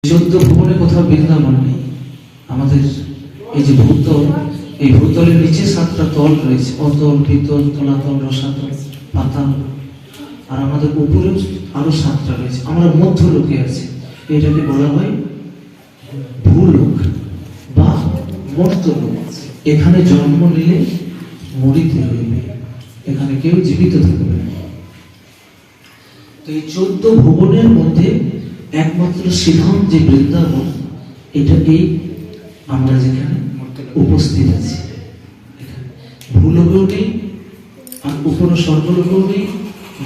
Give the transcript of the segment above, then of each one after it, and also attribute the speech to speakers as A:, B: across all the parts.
A: চোদ্দ ভুবনে কোথাও বৃন্দাবন নেই। আমাদের এই যে ভূতল, এই ভূতলের নিচে 7টা তল রয়েছে, অতল, ভিতল, তলাতল, রসাতল, পাতাল, আর আমাদের উপরে আরো 7টা রয়েছে। আমরা মধ্য লোকে আছি। এটাকে বলা হয় ভূলোক বা মর্ত্যলোক। এখানে জন্ম নিলে মরিতে হইবে, এখানে কেউ জীবিত থাকবে না। তো এই 14 ভুবনের মধ্যে একমাত্র সিধাম যে বৃন্দাবন, এটাকেই আমরা যেখানে উপস্থিত আছি। ভূলোকেও নেই, আর উপরে স্বর্গলোকেও নেই,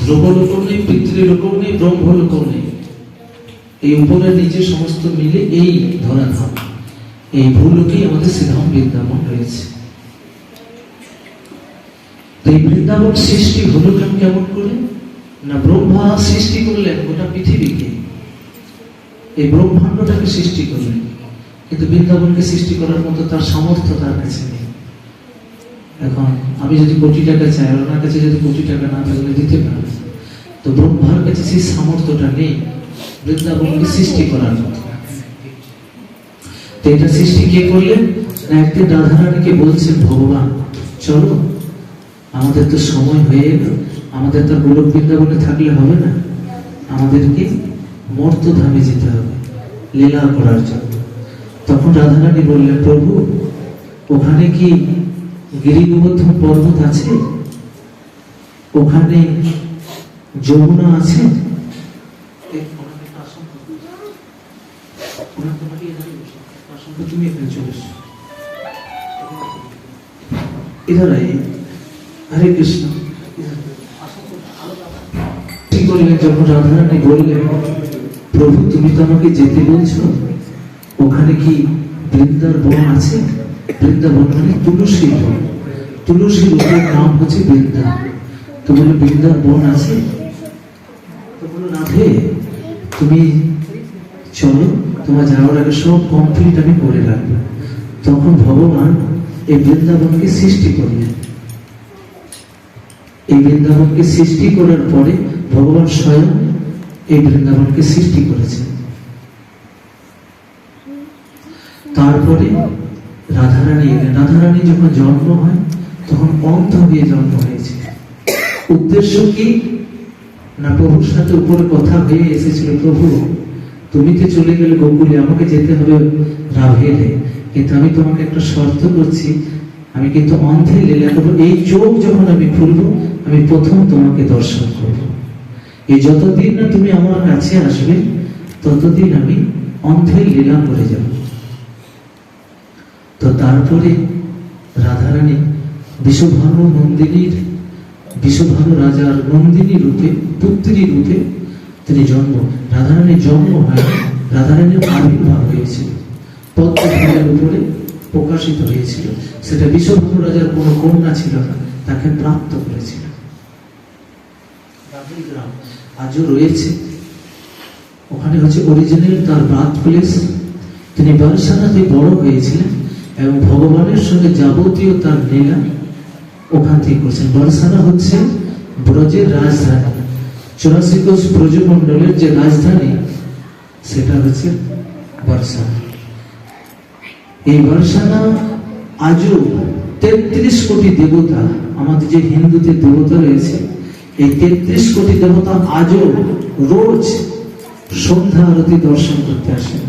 A: ধ্রুবলোকেও নেই, পিতৃলোকেও নেই, ব্রহ্মলোকেও নেই। এই উপরের নিচে সমস্ত মিলে এই ধরাধাম, এই ভূলোকেই আমাদের সিধাম বৃন্দাবন রয়েছে। তো এই বৃন্দাবন সৃষ্টি হলো কেমন করে না, ব্রহ্মা সৃষ্টি করলেন গোটা পৃথিবীকে, এই ব্রহ্মাণ্ডটাকে সৃষ্টি করলেন, কিন্তু বৃন্দাবনকে সৃষ্টি করার মতো তার সামর্থ্য তার কাছে নেই। এখন আমি যদি কোটি টাকা চাই, ওনার কাছে যদি কোটি টাকা না থাকলে দিতে পারে, তো ব্রহ্মার কাছে সেই সামর্থ্যটা নেই বৃন্দাবনকে সৃষ্টি করার মতো। তো এটা সৃষ্টি কে করলেন না, একদিন রাধারানীকে বলছেন ভগবান, চলো আমাদের তো সময় হয়ে এলো, আমাদের তো গোলক বৃন্দাবনে থাকলে হবে না, আমাদেরকে মর্ত্যধামে যেতে হবে লীলা করার জন্য। তখন রাধারানী বললেন, প্রভু ওখানে কি গিরি গোবর্ধন পর্বত আছে, ওখানে যমুনা আছে, তুমি এখানে চলে এসো, ইধার আইয়ে, হরে কৃষ্ণ। যখন রাধারানী বললেন, প্রভু তুমি তো আমাকে যেতে বলছো, ওখানে কি বৃন্দার বন আছে? বৃন্দাবন মানে তুলসীর বন, তুলসীর উপর নাম হচ্ছে বৃন্দা। তো বলে বৃন্দার বন আছে? তো বলো রাধে তুমি চলো, তোমার যাওয়ার আগে সব কমপ্লিট আমি করে রাখবো। তখন ভগবান এই বৃন্দাবনকে সৃষ্টি করলেন। এই বৃন্দাবনকে সৃষ্টি করার পরে ভগবান স্বয়ং এই বৃন্দাবনকে সৃষ্টি করেছেন। তারপরে রাধারানী এলেন। রাধারানী যখন জন্ম হয় তখন অন্ধ হয়ে জন্ম হয়েছে। উদ্দেশ্য কি না, প্রভুর সাথে উপরে কথা হয়ে এসেছিল, প্রভু তুমি তো চলে গেলে গোকুলে, আমাকে যেতে হবে রাভেলে, কিন্তু আমি তোমাকে একটা শর্ত করছি, আমি কিন্তু অন্ধের লীলা করবো। এই চোখ যখন আমি খুলবো, আমি প্রথম তোমাকে দর্শন করবো। এই যতদিন না তুমি আমার কাছে আসবে, ততদিন আমি অন্ধের লীলা করে যাব। তো তারপরে রাধারানী বিষভানু নন্দিনীর, বিষভানু রাজার নন্দিনী রূপে, পুত্রী রূপে তিনি জন্ম। রাধারানীর জন্ম হয়, রাধারানীর আবির্ভাব হয়েছিল, পদ্মফুলের উপরে প্রকাশিত হয়েছিল। সেটা বিষভানু রাজার কোনো কন্যা ছিল না, তাকে প্রাপ্ত করেছিল। গ্রাম আজও রয়েছে, ওখানে হচ্ছে অরিজিনাল তার বার্থ প্লেস। তিনি বারসানাতে বড় হয়েছিলেন এবং ভগবানের সঙ্গে যাবতীয় তার লীলা ওখান থেকে করছেন। বারসানা হচ্ছে ব্রজের রাজধানী, 84 কোষ ব্রজমণ্ডলের যে রাজধানী, সেটা হচ্ছে বারসানা। এই বারসানা আজও 33 কোটি দেবতা, আমাদের যে হিন্দুদের দেবতা রয়েছে, এই 33 কোটি দেবতা আজও রোজ সন্ধ্যা আরতি দর্শন করতে আসেন।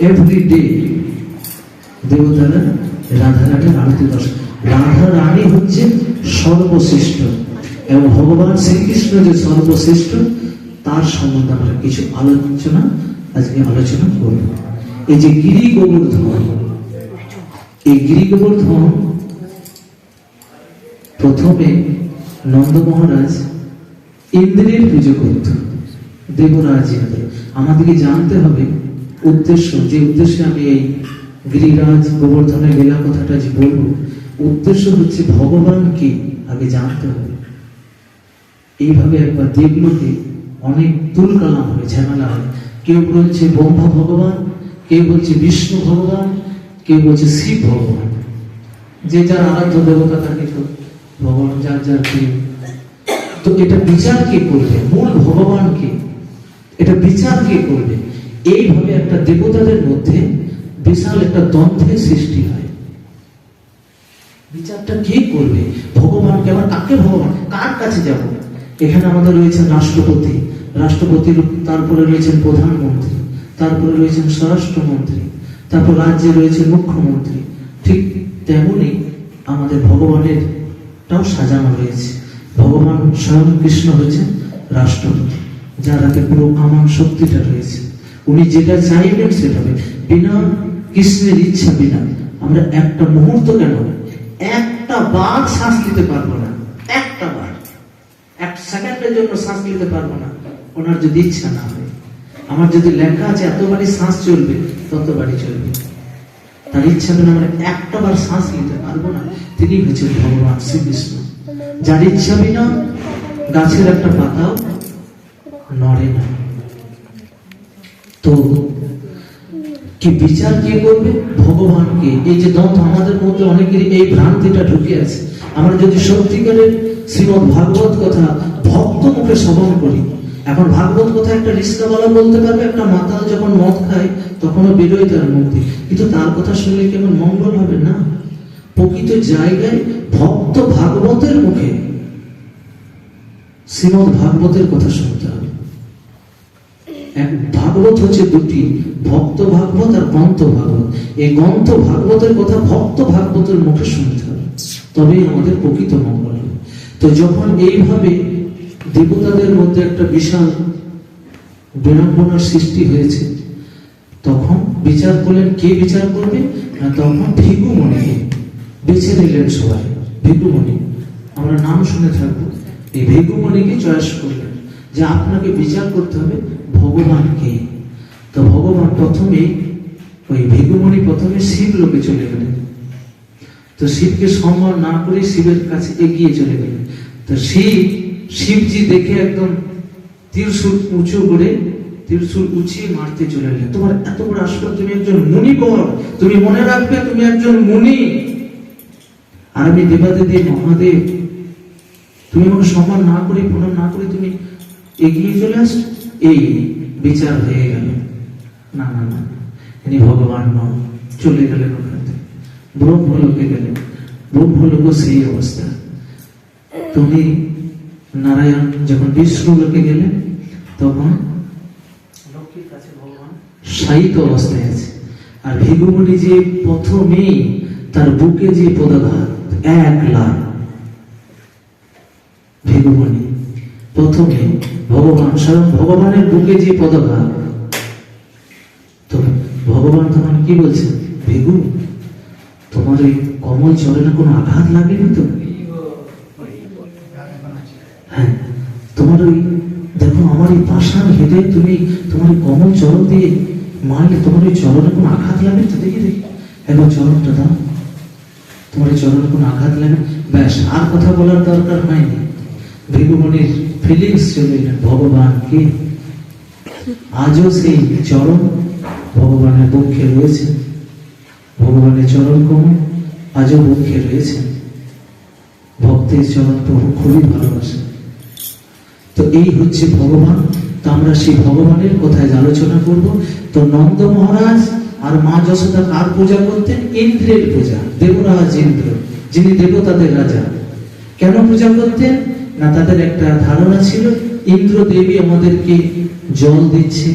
A: এভরিডে দেবতারা রাধারানীর আরতি দর্শন। রাধা রানী হচ্ছে সর্বশ্রেষ্ঠ এবং ভগবান শ্রীকৃষ্ণ যে সর্বশ্রেষ্ঠ, তার সম্বন্ধে আমরা কিছু আজকে আলোচনা করব। এই যে গিরি গোবর্ধন, এই গিরি গোবর্ধন প্রথমে নন্দ মহারাজ ইন্দ্রের পুজো করত, দেবরাজ ইন্দ্র। আমাদেরকে জানতে হবে উদ্দেশ্য, যে উদ্দেশ্যে আমি এই গিরিরাজ গোবর্ধনের লীলা কথাটা যে বলবো, উদ্দেশ্য হচ্ছে ভগবানকে আগে জানতে হবে। এইভাবে একবার দেবলোকে অনেক তুলকালাম হয়, ঝামেলা হয়। কেউ বলছে ব্রহ্মা ভগবান, কেউ বলছে বিষ্ণু ভগবান, কেউ বলছে শিব ভগবান। যে যার আরাধ্য দেবতা থাকে তো ভগবান যার যার প্রিয়। তো এটা বিচার কে করবে? মূল ভগবানকে এটা বিচার কে করবে? এইভাবে একটা দেবতাদের মধ্যে বিশাল একটা দ্বন্দ্বের সৃষ্টি হয়। বিচারটা কে করবে? ভগবানকে। আবার কাকে ভগবান? কার কাছে যাব? এখানে আমাদের রয়েছেন রাষ্ট্রপতি, রাষ্ট্রপতির তারপরে রয়েছেন প্রধানমন্ত্রী, তারপরে রয়েছেন স্বরাষ্ট্রমন্ত্রী, তারপর রাজ্যে রয়েছে মুখ্যমন্ত্রী। ঠিক তেমনি আমাদের ভগবানেরটাও সাজানো রয়েছে। ভগবান স্বয়ং কৃষ্ণ হয়েছেন রাষ্ট্রপতি, যার হাতে পুরো আমার শক্তিটা রয়েছে। উনি যেটা চাইবেন সেটা হবে। বিনা কৃষ্ণের ইচ্ছা বিনা আমরা একটা মুহূর্ত কেন একটা বার শ্বাস নিতে পারবো না। একটা বার, এক সেকেন্ডের জন্য শ্বাস নিতে পারবো না, ওনার যদি ইচ্ছা না হয়। আমার যদি লেখা আছে এতবারই শ্বাস চলবে, ততবারই চলবে। তার ইচ্ছা বিনা আমরা একটা বার শ্বাস নিতে পারবো না। তিনি হচ্ছেন ভগবান শ্রীকৃষ্ণ, যার ইচ্ছা বিনা গাছের একটা পাতাও নড়ে না। তো কি বিচার কে করবে? ভগবানকে। এই যে দ্বন্দ্ব আমাদের মধ্যে অনেকেরই এই ভ্রান্তিটা ঢুকে আছে। আমরা যদি সত্যিকারের শ্রীমদ ভাগবত কথা ভক্ত মুখে শ্রবণ করি, এখন ভাগবত কথা একটা রিস্কাওয়ালা বলতে পারবে, একটা মাতাল যখন মদ খায় তখনও বেরোয় তার মুক্তি, কিন্তু তার কথা শুনলে কেমন মঙ্গল হবে না? প্রকৃত জায়গায় ভক্ত ভাগবতের মুখে শ্রীমদ ভাগবতের কথা শুনতে হবে। এক ভাগবত হচ্ছে দুটি, ভক্ত ভাগবত আর গন্ত ভাগবত। এই গন্ত ভাগবতের কথা ভক্ত ভাগবতের মুখে শুনতে হবে, তবেই আমাদের প্রকৃত মঙ্গল হবে। তো যখন এইভাবে দেবতাদের মধ্যে একটা বিশাল বিড়ম্বনার সৃষ্টি হয়েছে, তখন বিচার করলেন। কে বিচার করবে? না, তখন ভিগুমণিকে বেছে নিলেন সবাই। ভিগুমণি, আমরা নাম শুনে থাকবো। এই ভিগুমণিকে চয়েস করলেন যে আপনাকে বিচার করতে হবে ভগবানকে। তো ভগবান প্রথমে ওই ভিগুমণি প্রথমে শিব লোকে চলে গেলেন। তো শিবকে সম্মান না করে শিবের কাছে এগিয়ে চলে গেলেন। তো শিবজি দেখে একদম ত্রিশূল উঁচু করে ত্রিশূল উঁচিয়ে মারতে চলে গেলেন। তোমার এত বড় আশীর্বাদ, তুমি একজন মুনি বল, তুমি মনে রাখবে তুমি একজন মুনি, আর আমি দেবাদিদেব মহাদেব। তুমি আমাকে সম্মান না করে প্রণাম না করে তুমি এগিয়ে চলে আস। এই বিচার হয়ে গেল। না না না, ইনি ভগবান নন। চলে গেলেন ওখান থেকে, ব্রহ্মলোকে গেলেন। ব্রহ্মলোক সেই অবস্থা। তুমি নারায়ণ যখন বিষ্ণু লোকে গেলেন, তখন লক্ষ্মীর কাছে ভগবান শায়িত অবস্থায় আছে। আর ভিগুমণি যে প্রথমেই তার বুকে যে পদাঘাত 1 লাখ, ভিগুমণি প্রথমে ভগবান স্বয়ং ভগবানের বুকে যে পদাঘাত, তো ভগবান তখন কি বলছেন? ভিগু, তোমার ওই কমল চরণে কোনো আঘাত লাগেনি তো? হ্যাঁ, তোমার ওই দেখো আমার এই পাষাণ হৃদয়ে তুমি তোমার কমল চরণ দিয়ে মারলে, তোমার ওই চরণে কোনো আঘাত লাগে তো? দেখি দেখি একবার চরণটা দাও, তোমার এই চরণে কোনো আঘাত লাগে? ব্যাস, আর কথা বলার দরকার হয়নি। ভিগুমণির ফিলিংস চলে এলেন ভগবানকে। আজও সেই চরণ ভগবানের বক্ষে রয়েছে। ভগবানের চরণ কমল আজও বক্ষে রয়েছে। ভক্তের চরণ প্রভু খুবই ভালোবাসে। তো এই হচ্ছে ভগবান। তো আমরা সেই ভগবানের কথায় আলোচনা করব। তো নন্দ মহারাজ আর মা যশোদা কার পূজা করতেন? ইন্দ্রের পূজা। দেবরাজ ইন্দ্র, যিনি দেবতাদের রাজা। কেন পূজা করতেন? না, তাদের একটা ধারণা ছিল ইন্দ্রদেবী আমাদেরকে জল দিচ্ছে,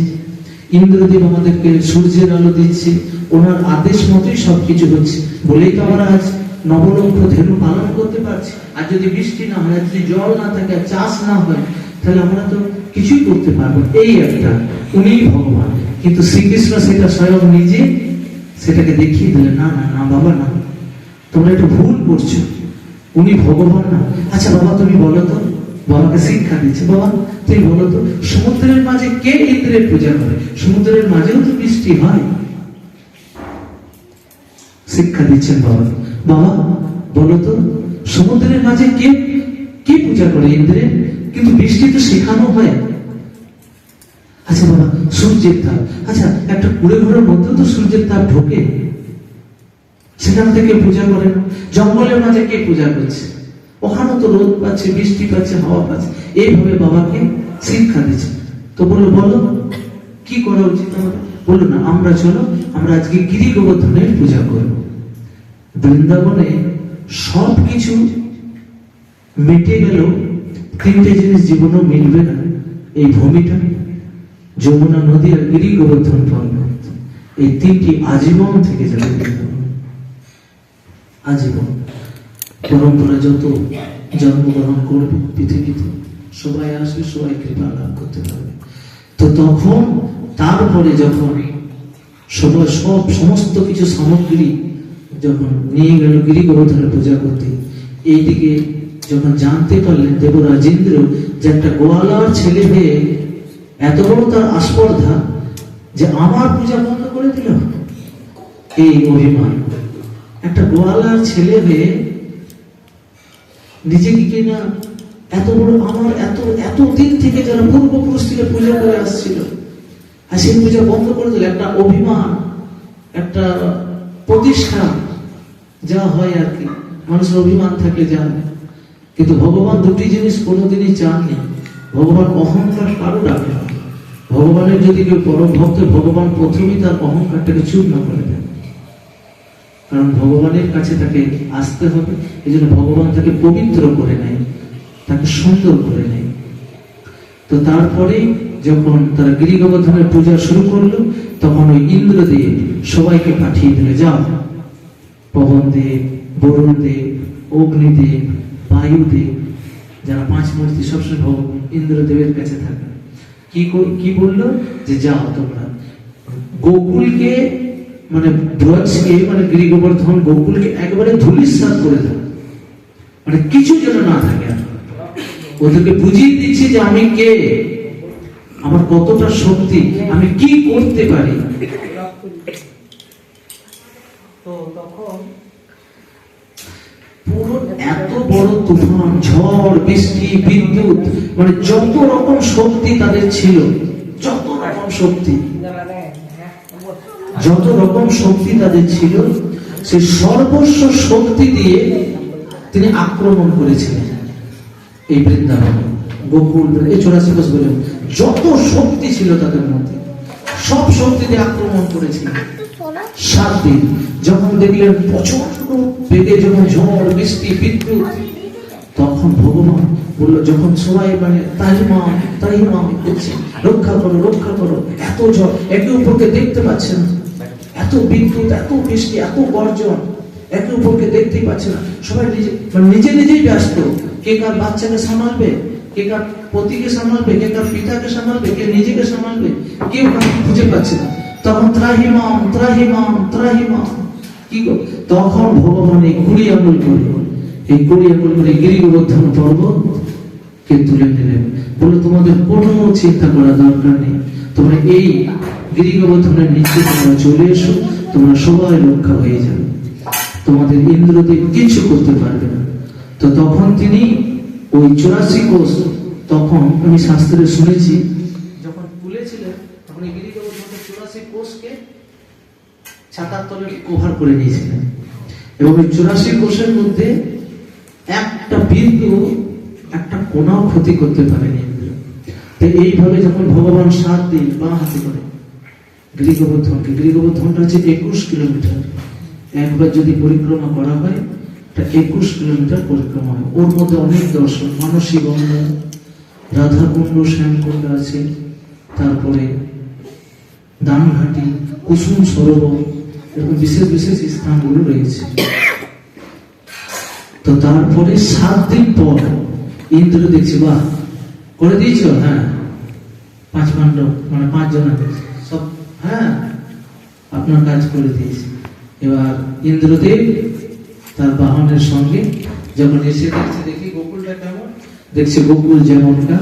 A: ইন্দ্রদেব আমাদেরকে সূর্যের আলো দিচ্ছে, ওনার আদেশ মতোই সবকিছু হচ্ছে বলেই তো আমরা আজ নবলক্ষ ধেনু পালন করতে পারছি। আর যদি বৃষ্টি না হয়, যদি জল না থাকে, চাষ না হয়, তাহলে আমরা তো কিছুই করতে পারবো। এই একটা, উনিই ভগবান। কিন্তু শ্রীকৃষ্ণ সেটা স্বয়ং নিজে সেটাকে দেখিয়ে দিলেন। না না না বাবা, না, তোমরা একটু ভুল করছো, উনি ভগবান না। আচ্ছা বাবা তুমি বলো তো, বাবাকে শিক্ষা দিচ্ছে, বাবা তুমি বলো তো, সমুদ্রের মাঝে কে ইন্দ্রের পূজা করে? সমুদ্রের মাঝেও তো বৃষ্টি হয়। শিক্ষা দিচ্ছেন বাবা। বাবা বলো তো, সমুদ্রের মাঝে কে কে পূজা করে ইন্দ্রের? কিন্তু বৃষ্টি তো শেখানো হয়। আচ্ছা বাবা, সূর্যের তাপ। আচ্ছা, একটা কুড়ে ঘরের মধ্যেও তো সূর্যের তাপ ঢোকে, সেখান থেকে পূজা করে না। জঙ্গলের মাঝে কে পূজা করছে? ওখানেও তো রোদ পাচ্ছে, বৃষ্টি পাচ্ছে, হাওয়া পাচ্ছে। এইভাবে বাবাকে শিক্ষা দিচ্ছে। তো বলো কি করা উচিত আমাদের? বললো না, আমরা চলো, আমরা আজকে গিরি গোবর্ধনের পূজা করব। বৃন্দাবনে সবকিছু মিটে গেল, তিনটে জিনিস জীবনেও মিলবে না। এই ভূমিটা, যমুনা নদী আর গিরি গোবর্ধন পর্বত, এই তিনটি আজীবন থেকে যাবে বৃন্দাবনে। আজীবন পরম্পরা যত জন্মগ্রহণ করবে পৃথিবীতে, সবাই আসবে, সবাই কৃপা লাভ করতে পারবে। তো তখন তারপরে যখন সবাই সমস্ত কিছু সামগ্রী যখন নিয়ে গেল গিরি গোবর্ধনের পূজা করতে, এইদিকে যখন জানতে পারলেন দেবরাজ ইন্দ্র যে একটা গোয়ালার ছেলে হয়ে এত বড় তার আস্পর্ধা যে আমার পূজা বন্ধ করে দিল, এই অভিমান। একটা গোয়ালার ছেলে হয়ে নিজেকে কিনা এত বড়, আমার এত দিন থেকে যারা পূর্বপুরুষ থেকে পূজা করে আসছিল, আর সেই পূজা বন্ধ করে দিল। একটা অভিমান, একটা প্রতিষ্ঠা, যা হয় আর কি, মানুষের অভিমান থাকলে যা হয়। কিন্তু ভগবান দুটি জিনিস কোনোদিনই চাননি। ভগবান অহংকার কারো রাখে না। ভগবানের যদি কেউ পরম ভক্ত, ভগবান প্রথমেই তার অহংকারটাকে চূর্ণ করে দেন। কারণ ভগবানের কাছে তাকে আসতে হবে, এই জন্য ভগবান তাকে পবিত্র করে নেয়, তাকে সুন্দর করে নেয়। তো তারপরে যখন তারা গিরি গোবর্ধনের পূজা শুরু করলো, তখন ওই ইন্দ্রদেব সবাইকে পাঠিয়ে দিলে, যাও, পবনদেব, বরুণদেব, অগ্নিদেব, বায়ুদেব, যারা পাঁচ মূর্তি সবসময় ইন্দ্রদেবের কাছে থাকে, কি বললো যে যাও তোমরা গোকুলকে, মানে ব্রজকে, মানে গিরি গোবর্ধন গোকুলকে একবারে ধূলিসাৎ করে দাও, মানে কিছু যেন না থাকে। ওদেরকে বুঝিয়ে দিচ্ছি যে আমি কে, আমার কতটা শক্তি, আমি কি করতে পারি। তো তখন পুরো এত বড় তুফান, ঝড়, বৃষ্টি, বিদ্যুৎ, মানে যত রকম শক্তি তাদের ছিল, যত রকম শক্তি তাদের ছিল, সেই সর্বস্ব শক্তি দিয়ে তিনি আক্রমণ করেছিলেন এই বৃন্দাবন, গোকুল, এই 84 কোষ বলে যত শক্তি ছিল তাদের মধ্যে, সব শক্তি দিয়ে আক্রমণ করেছিলেন। 7 দিন যখন দেখলেন প্রচন্ড বেগে যখন ঝড়, বৃষ্টি, বিদ্যুৎ, তখন ভগবান বললো, যখন সবাই মানে তাহিমা করছে, রক্ষা করো, রক্ষা করো, এত ঝড়, একে উপরকে দেখতে পাচ্ছে না, এত বিদ্যুৎ, এত বৃষ্টি, এত গর্জন, একে উপরকে দেখতেই পাচ্ছে না। সবাই নিজেই ব্যস্ত, কে কার বাচ্চাকে সামালবে, কে কার পতিকে সামালবে, কে কার পিতাকে সামালবে, কে নিজেকে সামালবে, কেউ কাউকে খুঁজে পাচ্ছে না। তখন ত্রাহিমাম ত্রাহিমাম ত্রাহিমাম, কি গো, তখন ভগবান এই 20 আঙ্গুল করল, এই 20 আঙ্গুল করে গিরি গোবর্ধন পর্বত কে তুলে নিলেন। বলে তোমাদের কোনো চিন্তা করা দরকার নেই, তোমরা এই গিরি গোবর্ধনের নিচে তোমরা চলে এসো, তোমরা সবাই রক্ষা হয়ে যাবে, তোমাদের ইন্দ্রদেব কিছু করতে পারবে না। তো তখন তিনি ওই 84 কোষ, তখন আমি শাস্ত্রে শুনেছি, যখন তুলেছিলেন তখন এই গিরি গোবর্ধনের 84 কোষকে ছাতার তলে কভার করে নিয়েছিলেন, এবং এই 84 কোষের মধ্যে একটা বিন্দু, একটা কোনাও ক্ষতি করতে পারেনি ইন্দ্র। তো এইভাবে যখন ভগবান 7 দিন বাঁ হাতে করে গিরি গোবর্ধনকে, গিরি গোবর্ধনটা হচ্ছে 21 কিলোমিটার, একবার যদি পরিক্রমা করা হয়, 21 কিলোমিটার পরিক্রমা হয়। ওর মধ্যে অনেক দর্শন, মানসী গঙ্গ, রাধাকুণ্ড, শ্যামকুণ্ড আছে, তারপরে দানঘাটি, কুসুম সরোবর, এরকম বিশেষ বিশেষ স্থানগুলো রয়েছে। তো তারপরে 7 দিন পর ইন্দ্র দেখছি, বাহ, করে দিয়েছ, হ্যাঁ, 5 পাণ্ডব মানে 5 জন সব, হ্যাঁ, আপনার কাজ করে দিয়েছে। এবার ইন্দ্রদেব তার বাহনের সঙ্গে যখন এসে দেখছে, দেখি গোকুলটা কেমন, দেখছে গোকুল যেমনটা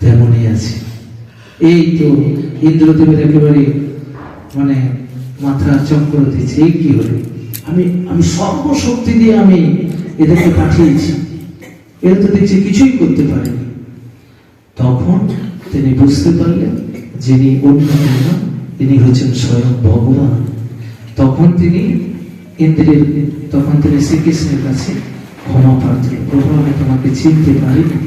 A: তেমনই আছে। এই তো ইন্দ্রদেবের একেবারে মানে মাথা চক্র দিচ্ছে, এই কি হলো, আমি সর্বশক্তি দিয়ে আমি এদেরকে পাঠিয়েছি, এরা তো দেখছি কিছুই করতে পারেনি। তখন তিনি বুঝতে পারলেন যিনি অন্য কেউ, তিনি হচ্ছেন স্বয়ং ভগবান। তখন তিনি শ্রীকৃষ্ণের কাছে ক্ষমা প্রার্থনা, প্রভু আমি তোমাকে চিনতে পারিনি,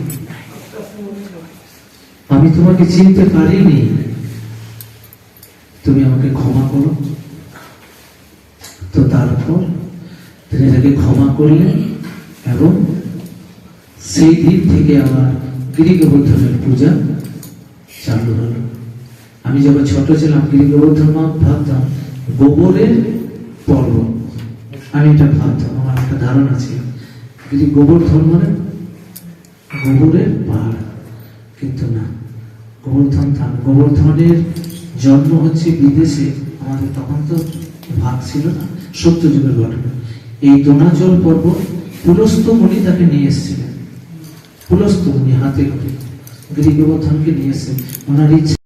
A: আমি তোমাকে চিনতে পারিনি, তুমি আমাকে ক্ষমা করো। তো তারপর তিনি তাকে ক্ষমা করলেন এবং সেই দিন থেকে আবার গিরি গোবর্ধনের পূজা চালু হলো। আমি যখন ছোট ছিলাম গিরি গোবর্ধন ভাবতাম গোবরের পর্ব, আমি এটা ভাবতাম, আমার একটা ধারণা ছিল গিরি গোবর্ধন মানে গোবরের পাহাড়, কিন্তু না, গোবর্ধন থান। গোবর্ধনের জন্ম হচ্ছে বিদেশে, আমাদের তখন তো ভাগ ছিল না, সত্যযুগের ঘটনা। এই দোনাচল পর্বত পুলস্ত মুনি তাকে নিয়ে এসেছিলেন, পুলস্ত মুনি হাতে করে গিরি গোবর্ধনকে নিয়ে এসেছেন। ওনার ইচ্ছা